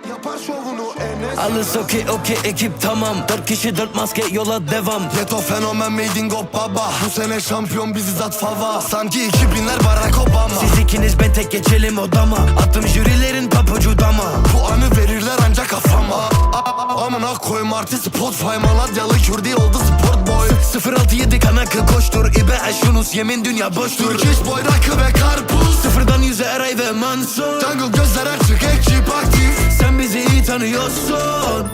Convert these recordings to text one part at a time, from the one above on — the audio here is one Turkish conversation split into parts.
Yapar şovunu Enes. Alles okey ekip tamam. 4 kişi 4 maske yola devam. Yeto fenomen made in God baba. Bu sene şampiyon bizi zat fava. Sanki 2000'ler Barack Obama. Siz ikiniz ben tek geçelim odama. Attım jürilerin papucu dama. Bu anı verirler ancak kafama. Amına koyma artist Spotify Malatyalı Kürdi oldu sport boy. 067 kanakı koştur. İbe Yunus yemin dünya boştur. Türk iş boy rakı ve karpuz. Sıfırdan 100'e Eray ve Mansur. Jungle gözler açık ekip aktif. Sen bizi iyi tanıyorsun.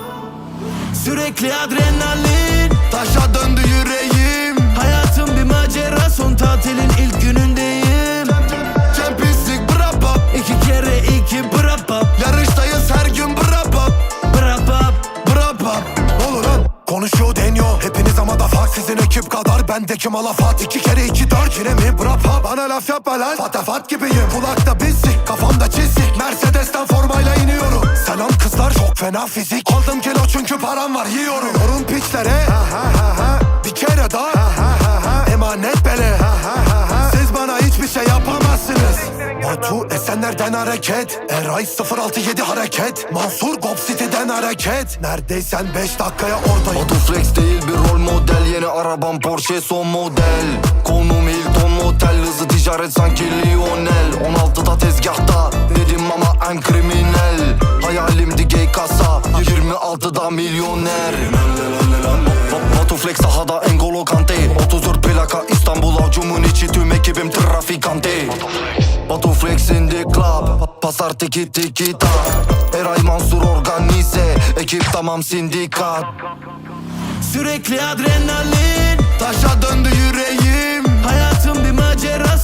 Sürekli adrenalin. Taşa döndü yüreğim. Hayatım bir macera, son tatilin ilk günündeyim. Champions League brapa. 2 kere 2 brapa. Yarıştayız her gün brapa. Brapa. Brapa. Ne olur lan? Konuşuyor deniyor hepiniz ama da fark. Sizin ekip kadar bendeki malafat. 2 kere 2 4 yine mi brapa? Bana laf yapma lan. Fatafat gibiyim. Kulakta bizlik, kafamda çizik. Mercedes'ten formayla iniyorum. Selam kızlar, çok fena fizik. Aldım kilo çünkü param var, yiyorum. Yorun piçlere bir kere daha emanet bele. Siz bana hiçbir şey yapamazsınız. Batu Esenler'den hareket. Eray 067 hareket. Mansur Gop City'den hareket. Neredeysen 5 dakikaya oradayım. Batu flex değil bir rol model. Yeni arabam Porsche son model. Konum Hilton motel. Hızlı ticaret sanki Lionel. 16'da tezgahta dedim ama en kriminal. Hayalimdi gay kasa, 26'da milyoner. Batu flex sahada N'Golo Kante. 34 plaka İstanbul avcumun içi, tüm ekibim trafikante. Batu flex in the club, pasar tiki tiki ta. Eray Mansur organize, ekip tamam sindikat. Sürekli adrenalin. Taşa döndü yüreğim. Hayatım bir macera,